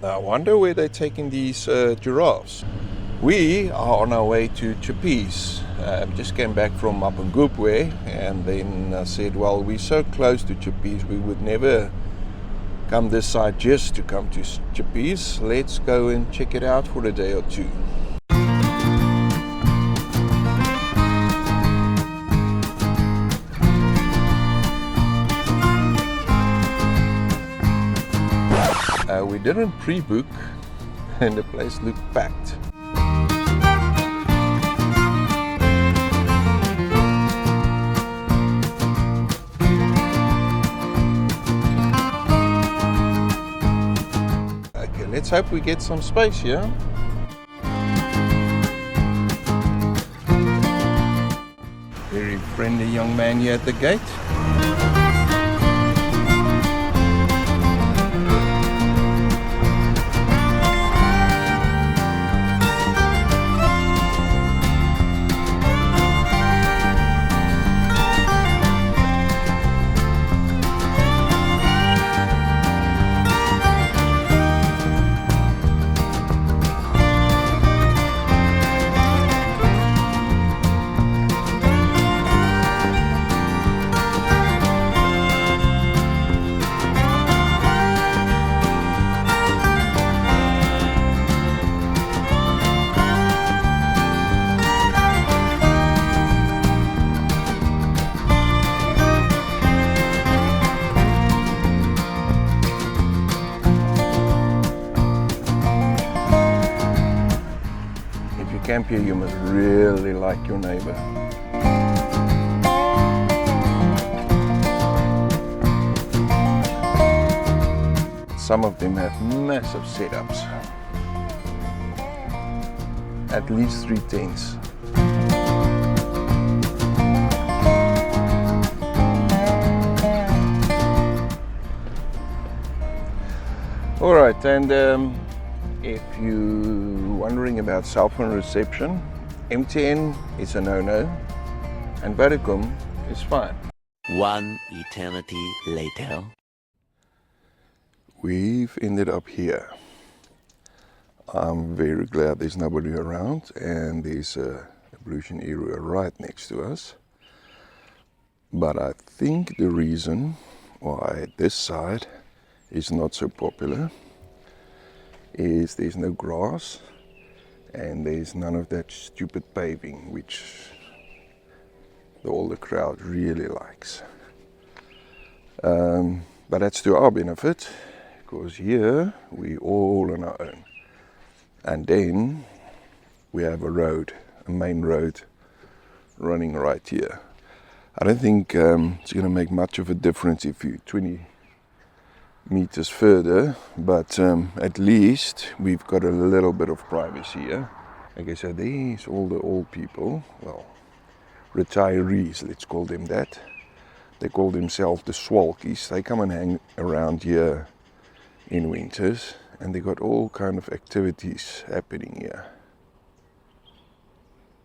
I wonder where they're taking these giraffes. We are on our way to Tshipise. Just came back from Mapungubwe, and then I said, well, we're so close to Tshipise, we would never come this side just to come to Tshipise. Let's go and check it out for a day or two. We didn't pre-book and the place looked packed. Okay, let's hope we get some space here. Very friendly young man here at the gate. Camp here, you must really like your neighbor. Some of them have massive setups. At least 3 tents. Alright, and if you're wondering about cell phone reception, MTN is a no-no and Basecamp is fine. One eternity later. We've ended up here. I'm very glad there's nobody around and there's a ablution area right next to us. But I think the reason why this side is not so popular is there's no grass and there's none of that stupid paving which all the crowd really likes. But that's to our benefit because here we all on our own, and then we have a road, a main road running right here. I don't think it's going to make much of a difference if you're 20 meters further, but at least we've got a little bit of privacy here. Okay, so these all the old people, well, retirees, let's call them that. They call themselves the Swaeltjies. They come and hang around here in winters, and they got all kind of activities happening here.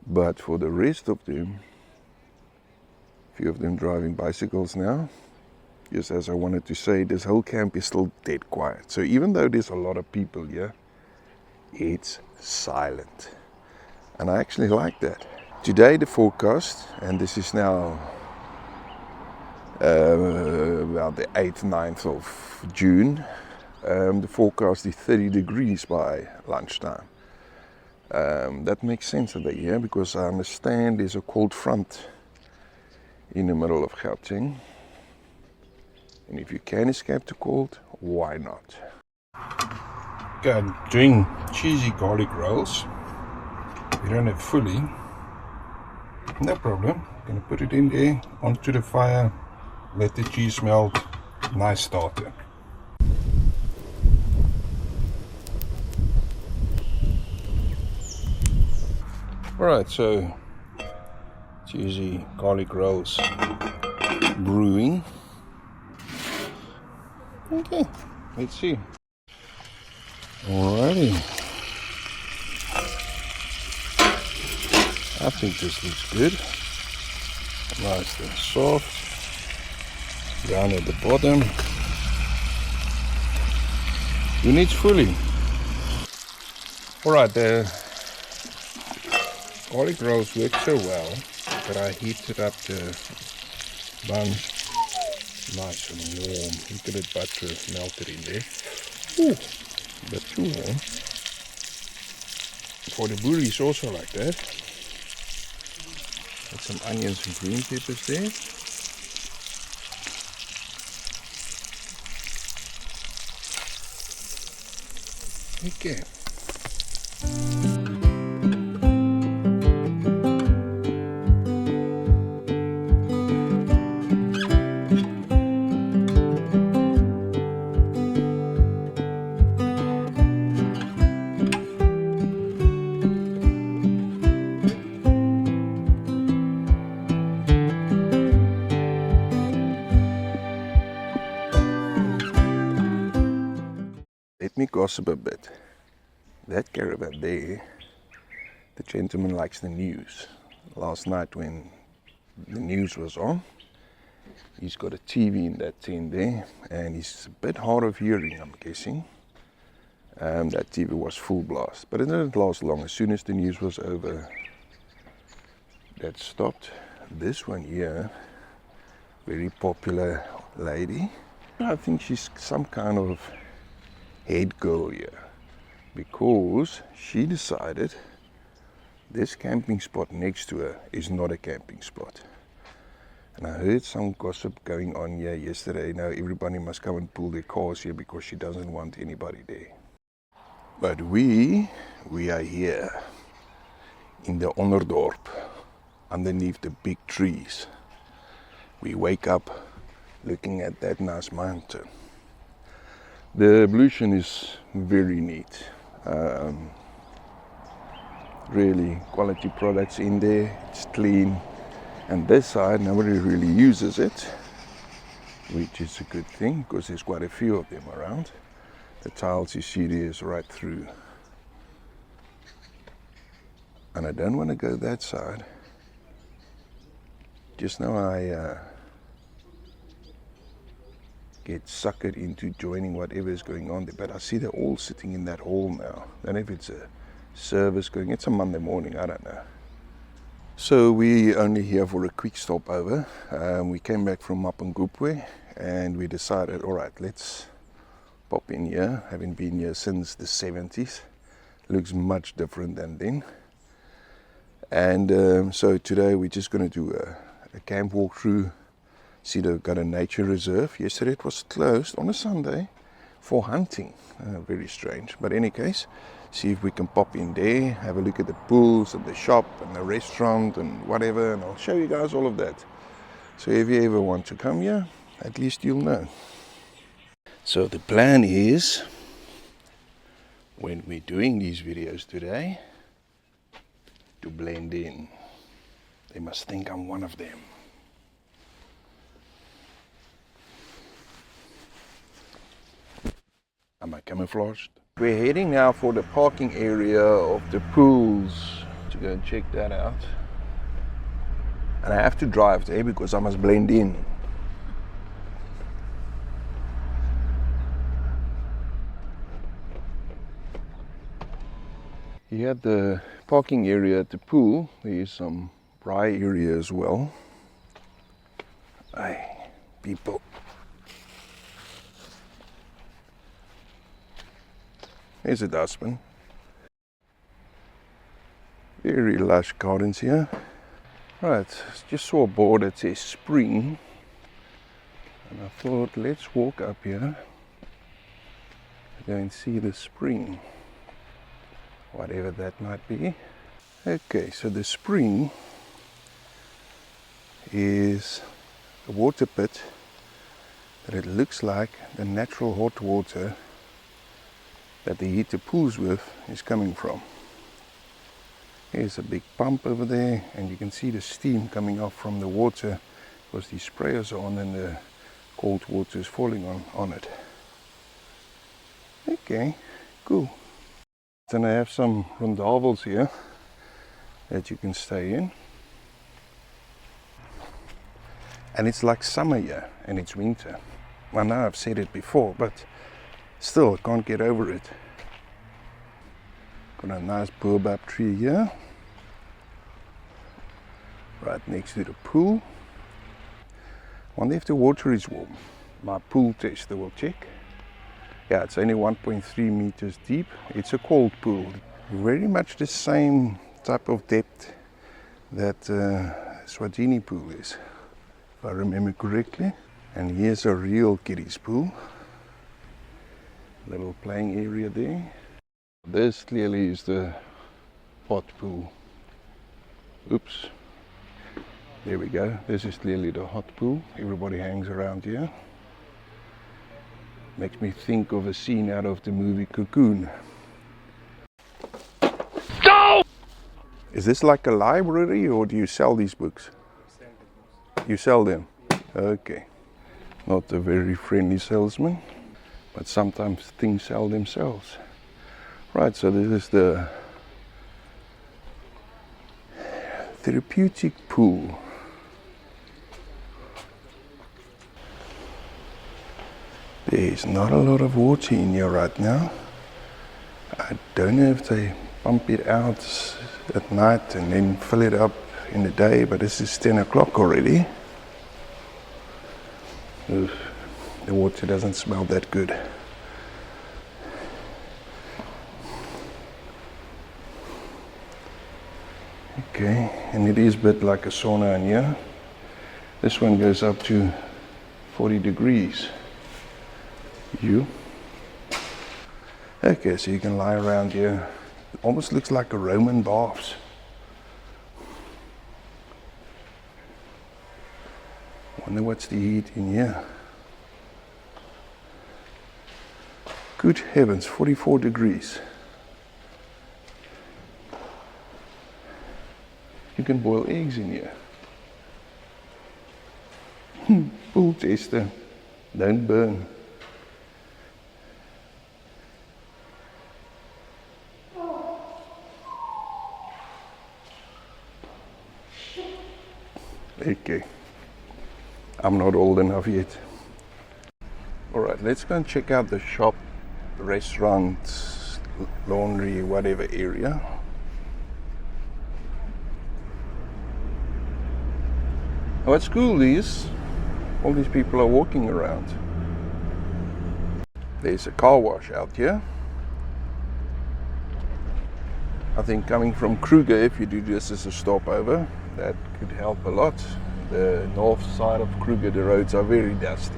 But for the rest of them, a few of them driving bicycles now. Just as I wanted to say, this whole camp is still dead quiet. So even though there's a lot of people here, it's silent. And I actually like that. Today the forecast, and this is now about the 8th, 9th of June. The forecast is 30 degrees by lunchtime. That makes sense that they're here because I understand there's a cold front in the middle of Gauteng. And if you can escape the cold, why not? Okay, I'm doing cheesy garlic rolls. We don't have fully. No problem. I'm gonna put it in there, onto the fire, let the cheese melt. Nice starter. Alright, so cheesy garlic rolls brewing. Okay, let's see. Alrighty. I think this looks good. Nice and soft. Brown at the bottom. Who needs fully? Alright, the garlic rolls work so well that I heated up the buns nice and warm. Look at the butter melted in there. Ooh, a bit too warm. For the boilies also like that. Add some onions and green peppers there. Okay. Let me gossip a bit. That caravan there, the gentleman likes the news. Last night when the news was on, he's got a TV in that tent there, and he's a bit hard of hearing, I'm guessing. That TV was full blast, but it didn't last long. As soon as the news was over, that stopped. This one here, very popular lady. I think she's some kind of head girl here, because she decided this camping spot next to her is not a camping spot. And I heard some gossip going on here yesterday. Now everybody must come and pull their cars here because she doesn't want anybody there. But we are here in the Onderdorp, underneath the big trees. We wake up looking at that nice mountain. The ablution is very neat. Really quality products in there. It's clean. And this side, nobody really uses it, which is a good thing because there's quite a few of them around. The tiles you see there is right through. And I don't want to go that side. Just now I get suckered into joining whatever is going on there. But I see they're all sitting in that hall now. I don't know if it's a service going. It's a Monday morning, I don't know. So we only here for a quick stopover. We came back from Mapungubwe and we decided, all right, let's pop in here. Haven't been here since the 70s. Looks much different than then. And so today we're just going to do a camp walkthrough. See, they've got a nature reserve. Yesterday it was closed on a Sunday for hunting. Very strange. But in any case, see if we can pop in there, have a look at the pools and the shop and the restaurant and whatever, and I'll show you guys all of that. So if you ever want to come here, at least you'll know. So the plan is, when we're doing these videos today, to blend in. They must think I'm one of them. Am I camouflaged? We're heading now for the parking area of the pools to go and check that out. And I have to drive there because I must blend in. Here at the parking area at the pool, there is some braai area as well. Hey, people. There's a dustbin. Very lush gardens here. Right, just saw a board that says spring. And I thought, let's walk up here. Go and see the spring. Whatever that might be. Okay, so the spring is a water pit that it looks like the natural hot water that they heat the pools with is coming from. Here's a big pump over there, and you can see the steam coming off from the water because these sprayers are on and the cold water is falling on it. Okay, cool. Then I have some rondavels here that you can stay in. And it's like summer here and it's winter. Well, now I've said it before, but Still can't get over it. Got a nice baobab tree here, right next to the pool. Wonder if the water is warm. My pool tester will check. Yeah, it's only 1.3 meters deep. It's a cold pool. Very much the same type of depth that Swaeltjies pool is, if I remember correctly. And here's a real kiddies pool. Little playing area there. This clearly is the hot pool. Oops. There we go. This is clearly the hot pool. Everybody hangs around here. Makes me think of a scene out of the movie Cocoon. No! Is this like a library, or do you sell these books? You sell them? Okay. Not a very friendly salesman, but sometimes things sell themselves. Right, so this is the therapeutic pool. There's not a lot of water in here right now. I don't know if they pump it out at night and then fill it up in the day, but this is 10 o'clock already. Ugh, the water doesn't smell that good. Okay, and it is a bit like a sauna in here. This one goes up to 40 degrees. Okay, so you can lie around here. It almost looks like a Roman baths. Wonder what's the heat in here. Good heavens, 44 degrees. You can boil eggs in here. Pool tester, don't burn. Okay, I'm not old enough yet. Alright, let's go and check out the shop, restaurant, laundry, whatever area. What's cool is all these people are walking around. There's a car wash out here. I think coming from Kruger, if you do this as a stopover, that could help a lot. The north side of Kruger, the roads are very dusty.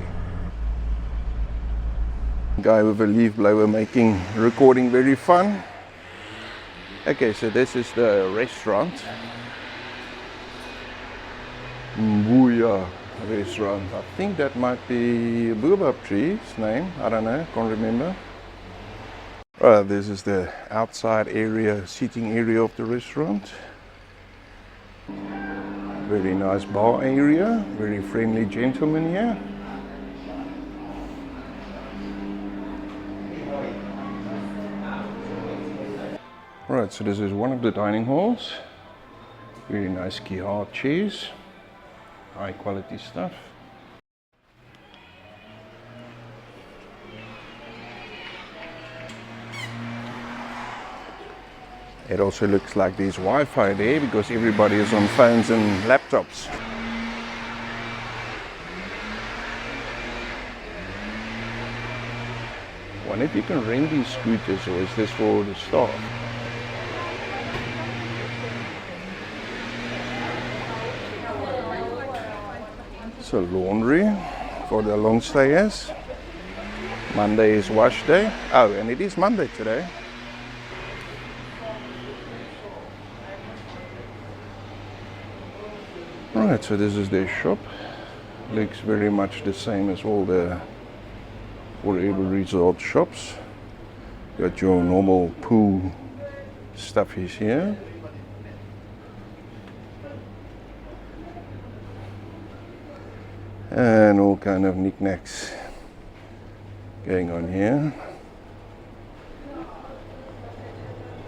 Guy with a leaf blower making recording very fun. Okay, so this is the restaurant. Mbuya restaurant. I think that might be a baobab tree's name. I don't know, can't remember. Right, this is the outside area, seating area of the restaurant. Very nice bar area, very friendly gentleman here. Right, so this is one of the dining halls. Very nice keyhard chairs, high quality stuff. It also looks like there's Wi-Fi there because everybody is on phones and laptops. I wonder if you can rent these scooters, or is this for the staff? So laundry for the long stayers. Monday is wash day. Oh, and it is Monday today. Right, so this is their shop. Looks very much the same as all the whatever resort shops. Got your normal pool stuff is here. And all kind of knickknacks going on here.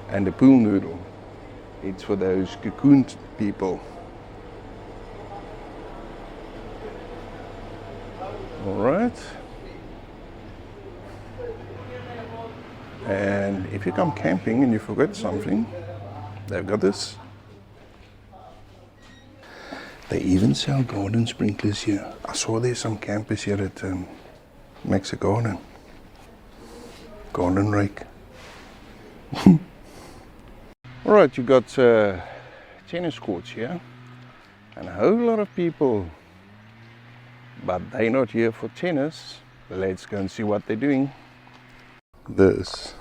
And the pool noodle. It's for those cocooned people. All right. And if you come camping and you forget something, they've got this. They even sell garden sprinklers here. I saw there's some campers here at Max a Garden. Garden rake. Alright, you got tennis courts here. And a whole lot of people. But they're not here for tennis. Let's go and see what they're doing. This.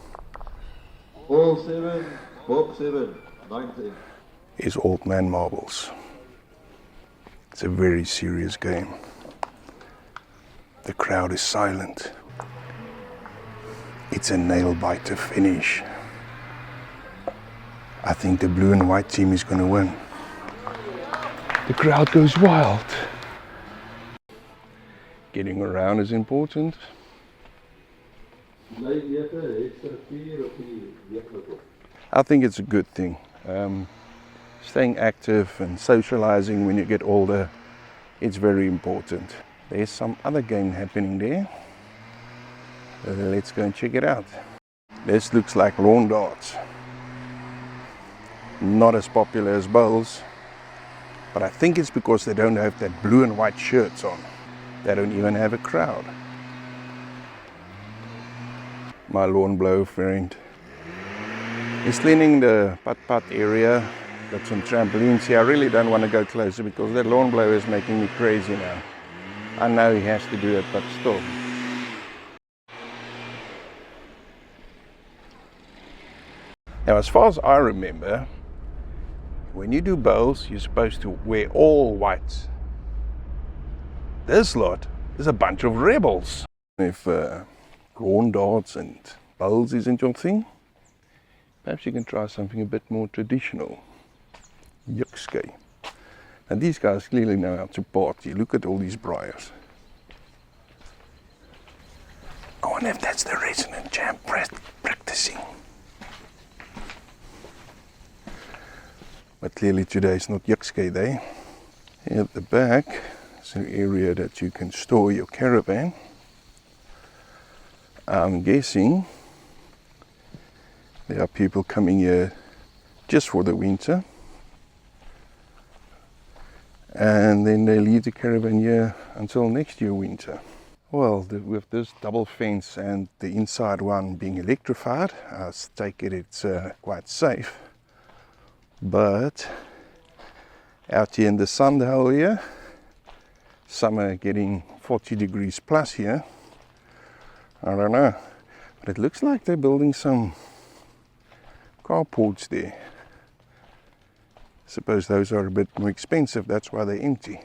Ball 7, box 7, 19. Is Old Man Marbles. It's a very serious game. The crowd is silent. It's a nail-biter finish. I think the blue and white team is going to win. The crowd goes wild. Getting around is important. I think it's a good thing. Staying active and socializing when you get older, it's very important. There's some other game happening there. Let's go and check it out. This looks like lawn darts. Not as popular as bowls, but I think it's because they don't have that blue and white shirts on. They don't even have a crowd. My lawn blower friend is cleaning the putt-putt area. Got some trampolines here. I really don't want to go closer because that lawn blower is making me crazy now. I know he has to do it, but still. Now, as far as I remember, when you do bowls, you're supposed to wear all white. This lot is a bunch of rebels. If lawn darts and bowls isn't your thing, perhaps you can try something a bit more traditional. Jukskei. And these guys clearly know how to party. Look at all these briars. I wonder if that's the resident champ practicing. But clearly today is not Jukskei day. Here at the back is an area that you can store your caravan. I'm guessing there are people coming here just for the winter. And then they leave the caravan here until next year winter. Well, with this double fence and the inside one being electrified, I take it it's quite safe. But out here in the sun the whole year, summer getting 40 degrees plus here, I don't know. But it looks like they're building some carports there. Suppose those are a bit more expensive, that's why they're empty.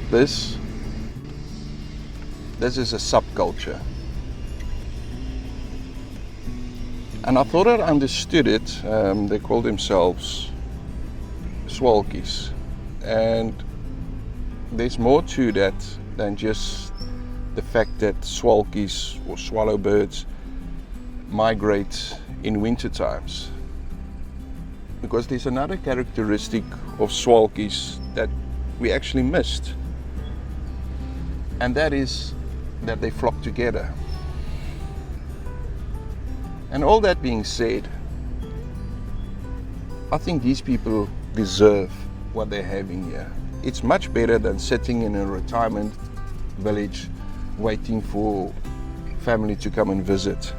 This is a subculture. And I thought I understood it. They call themselves Swaeltjies. And there's more to that than just the fact that Swaeltjies or swallow birds migrate in winter times. Because there's another characteristic of Swaeltjies that we actually missed. And that is that they flock together. And all that being said, I think these people deserve what they're having here. It's much better than sitting in a retirement village waiting for family to come and visit.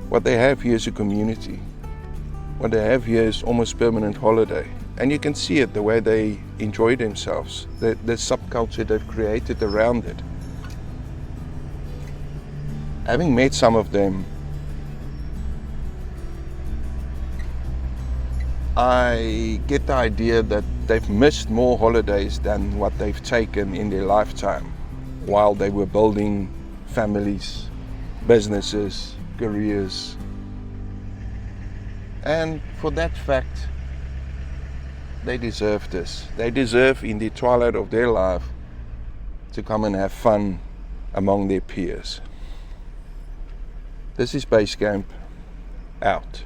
What they have here is a community. What they have here is almost permanent holiday. And you can see it, the way they enjoy themselves, the subculture they've created around it. having met some of them, I get the idea that they've missed more holidays than what they've taken in their lifetime while they were building families, businesses, careers. And for that fact, they deserve this. They deserve in the twilight of their life to come and have fun among their peers. This is Basecamp, out.